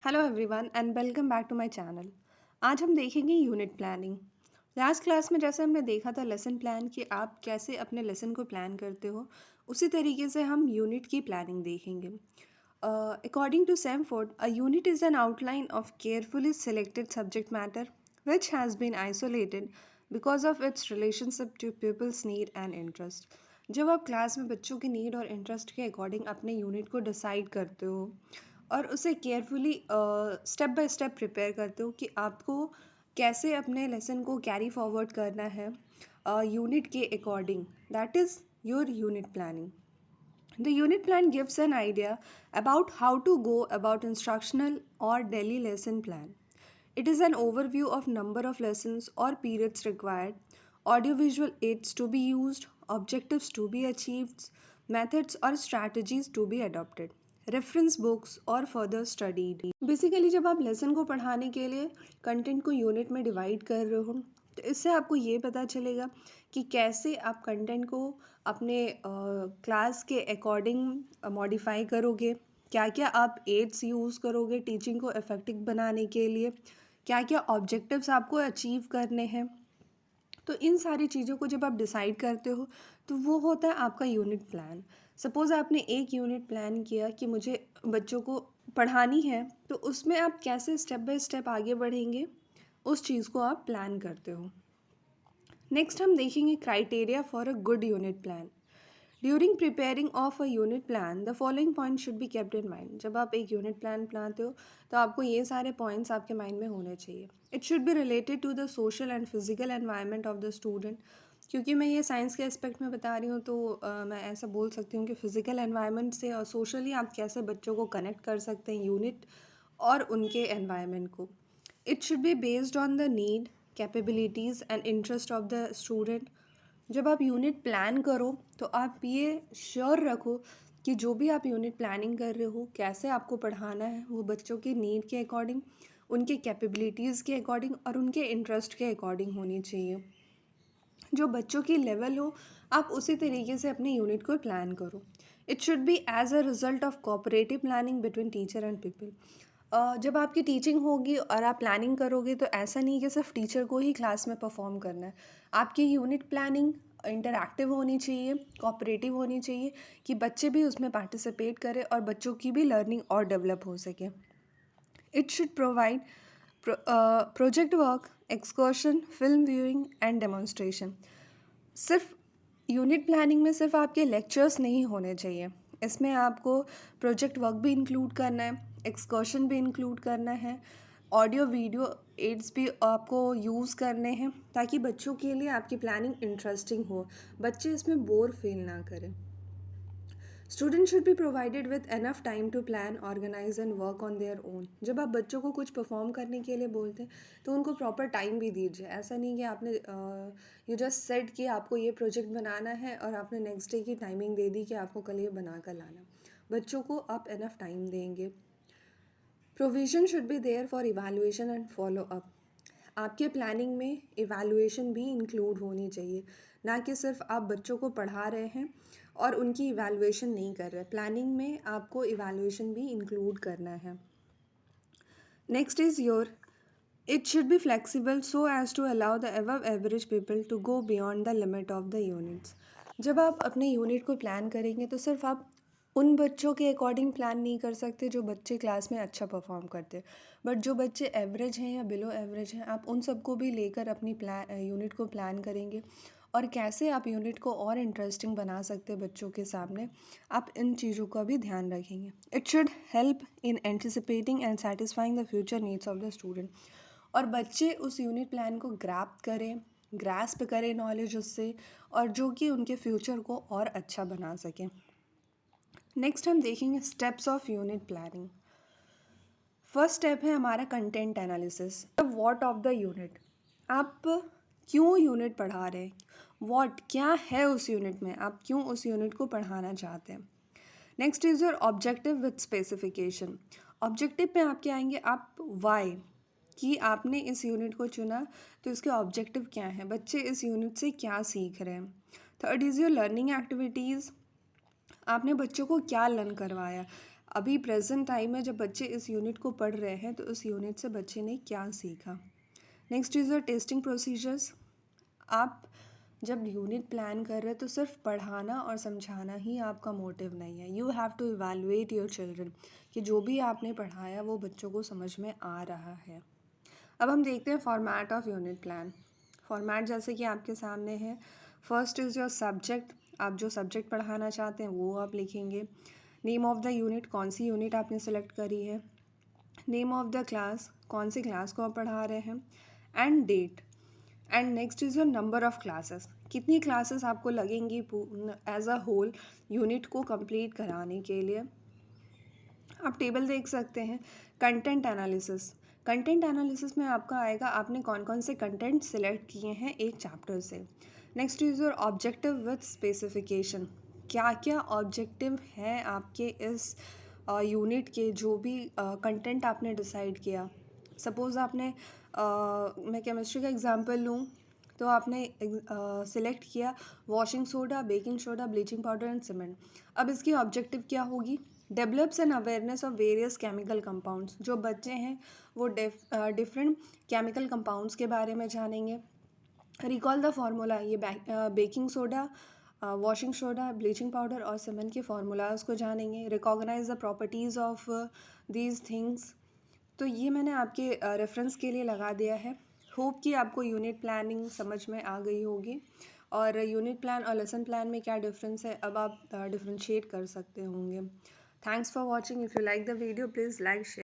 Hello everyone and welcome back to my channel. आज हम देखेंगे यूनिट प्लानिंग। लास्ट क्लास में जैसे हमने देखा था लेसन प्लान कि आप कैसे अपने लेसन को प्लान करते हो, उसी तरीके से हम यूनिट की प्लानिंग देखेंगे। According to Samford, a unit is an outline of carefully selected subject matter which has been isolated because of its relationship to pupils' need and interest। जब आप क्लास में बच्चों की नीड और इंटरेस्ट के according अपने unit को decide करते हो और उसे carefully step by step prepare करते हो कि आपको कैसे अपने लेसन को कैरी फॉरवर्ड करना है यूनिट के according, that is your unit planning. The unit plan gives an idea about how to go about instructional or daily lesson plan. It is an overview of number of lessons or periods required, audiovisual aids to be used, objectives to be achieved, methods or strategies to be adopted, reference books or further studied। Basically जब आप lesson को पढ़ाने के लिए content को unit में divide कर रहे हो तो इससे आपको ये पता चलेगा कि कैसे आप कंटेंट को अपने क्लास के अकॉर्डिंग मॉडिफाई करोगे, क्या क्या आप एड्स यूज़ करोगे टीचिंग को इफ़ेक्टिव बनाने के लिए, क्या क्या ऑब्जेक्टिव्स आपको अचीव करने हैं। तो इन सारी चीज़ों को जब आप डिसाइड करते हो तो वो होता है आपका यूनिट प्लान। सपोज़ आपने एक यूनिट प्लान किया कि मुझे बच्चों को पढ़ानी है, तो उसमें आप कैसे स्टेप बाय स्टेप आगे बढ़ेंगे उस चीज़ को आप प्लान करते हो। नेक्स्ट हम देखेंगे criteria for a good unit plan. During preparing of a unit plan the following point should be kept in mind. जब आप एक यूनिट प्लान बनाते हो तो आपको ये सारे पॉइंट्स आपके माइंड में होने चाहिए। It should be related to the social and physical environment of the student. क्योंकि मैं ये साइंस के एस्पेक्ट में बता रही हूँ तो मैं ऐसा बोल सकती हूँ कि फिजिकल एनवायरनमेंट से और सोशली आप कैसे बच्चों को कनेक्ट कर सकते हैं यूनिट और उनके एनवायरनमेंट को। It should be based on the need, capabilities and interest of the student. जब आप यूनिट प्लान करो तो आप ये श्योर रखो कि जो भी आप यूनिट प्लानिंग कर रहे हो, कैसे आपको पढ़ाना है, वो बच्चों की नीड के अकॉर्डिंग, उनके कैपेबिलिटीज़ के अकॉर्डिंग और उनके इंटरेस्ट के अकॉर्डिंग होनी चाहिए। जो बच्चों की लेवल हो आप उसी तरीके से अपने यूनिट को प्लान करो। It should be as a result of cooperative planning between teacher and people. जब आपकी टीचिंग होगी और आप प्लानिंग करोगे तो ऐसा नहीं कि सिर्फ टीचर को ही क्लास में परफॉर्म करना है। आपकी यूनिट प्लानिंग इंटरैक्टिव होनी चाहिए, कोऑपरेटिव होनी चाहिए कि बच्चे भी उसमें पार्टिसिपेट करें और बच्चों की भी लर्निंग और डेवलप हो सके। It should provide project work, excursion, film viewing and demonstration. सिर्फ यूनिट प्लानिंग में सिर्फ आपके लेक्चर्स नहीं होने चाहिए, इसमें आपको प्रोजेक्ट वर्क भी इंक्लूड करना है, एक्सकर्शन भी इंक्लूड करना है, ऑडियो वीडियो एड्स भी आपको यूज़ करने हैं ताकि बच्चों के लिए आपकी प्लानिंग इंटरेस्टिंग हो, बच्चे इसमें बोर फील ना करें। Student should be provided with enough time to plan, organize and work on their own. जब आप बच्चों को कुछ परफॉर्म करने के लिए बोलते हैं तो उनको प्रॉपर टाइम भी दीजिए। ऐसा नहीं कि आपने यू जस्ट सेड कि आपको ये प्रोजेक्ट बनाना है और आपने नेक्स्ट डे की टाइमिंग दे दी कि आपको कल ये बना कर लाना। बच्चों को आप एनफ टाइम देंगे। Provision should be there for evaluation and follow up. आपके प्लानिंग में इवैल्यूएशन भी इंक्लूड होनी चाहिए, ना कि सिर्फ आप बच्चों को पढ़ा रहे हैं और उनकी इवैल्यूएशन नहीं कर रहे। प्लानिंग में आपको इवैल्यूएशन भी इंक्लूड करना है। Next is your it should be flexible so as to allow the above average people to go beyond the limit of the units. जब आप अपने यूनिट को प्लान करेंगे तो सिर्फ आप उन बच्चों के अकॉर्डिंग प्लान नहीं कर सकते जो बच्चे क्लास में अच्छा परफॉर्म करते हैं, बट जो बच्चे एवरेज हैं या बिलो एवरेज हैं आप उन सबको भी लेकर अपनी यूनिट को प्लान करेंगे और कैसे आप यूनिट को और इंटरेस्टिंग बना सकते हैं बच्चों के सामने, आप इन चीज़ों का भी ध्यान रखेंगे। It should help in anticipating and satisfying the future needs of the student. और बच्चे उस यूनिट प्लान को ग्रास्प करें नॉलेज उससे, और जो कि उनके फ्यूचर को और अच्छा बना सकें। नेक्स्ट हम देखेंगे steps of unit planning. First step है हमारा content analysis. What of the unit, आप क्यों यूनिट पढ़ा रहे हैं, व्हाट क्या है उस यूनिट में, आप क्यों उस यूनिट को पढ़ाना चाहते हैं। Next is your objective with specification. Objective पे आपके आएंगे आप वाई, कि आपने इस यूनिट को चुना तो इसके ऑब्जेक्टिव क्या हैं, बच्चे इस यूनिट से क्या सीख रहे हैं। Third is your learning activities, आपने बच्चों को क्या लर्न करवाया, अभी प्रेजेंट टाइम में जब बच्चे इस यूनिट को पढ़ रहे हैं तो इस यूनिट से बच्चे ने क्या सीखा। Next is your testing procedures. आप जब यूनिट प्लान कर रहे हैं तो सिर्फ पढ़ाना और समझाना ही आपका मोटिव नहीं है। You have to evaluate your children कि जो भी आपने पढ़ाया वो बच्चों को समझ में आ रहा है। अब हम देखते हैं format of unit plan. Format जैसे कि आपके सामने है। फर्स्ट इज़ योर सब्जेक्ट, आप जो सब्जेक्ट पढ़ाना चाहते हैं वो आप लिखेंगे। नेम ऑफ द यूनिट, कौन सी यूनिट आपने सेलेक्ट करी है। नेम ऑफ द क्लास, कौन सी क्लास को आप पढ़ा रहे हैं। And date. And next is your number of classes, कितनी क्लासेस आपको लगेंगी एज अ होल यूनिट को कंप्लीट कराने के लिए। आप टेबल देख सकते हैं। कंटेंट एनालिसिस, कंटेंट एनालिसिस में आपका आएगा आपने कौन कौन से कंटेंट सिलेक्ट किए हैं एक चैप्टर से। Next is your objective with specification, क्या क्या ऑब्जेक्टिव हैं आपके इस यूनिट के, जो भी कंटेंट आपने डिसाइड किया। सपोज़ आपने मैं केमिस्ट्री का एग्जांपल लूँ तो आपने सिलेक्ट किया washing soda, baking soda, bleaching powder and cement. अब इसकी ऑब्जेक्टिव क्या होगी। Develops an awareness of various chemical compounds, जो बच्चे हैं वो डिफरेंट केमिकल कंपाउंड्स के बारे में जानेंगे। रिकॉल द फार्मूला, ये baking soda, washing soda, bleaching powder और सीमेंट के फार्मूलाज को जानेंगे। Recognize the properties of these things. तो ये मैंने आपके रेफरेंस के लिए लगा दिया है। होप कि आपको यूनिट प्लानिंग समझ में आ गई होगी और यूनिट प्लान और लेसन प्लान में क्या डिफरेंस है अब आप डिफरेंशिएट कर सकते होंगे। Thanks for watching. If you like the video please like share.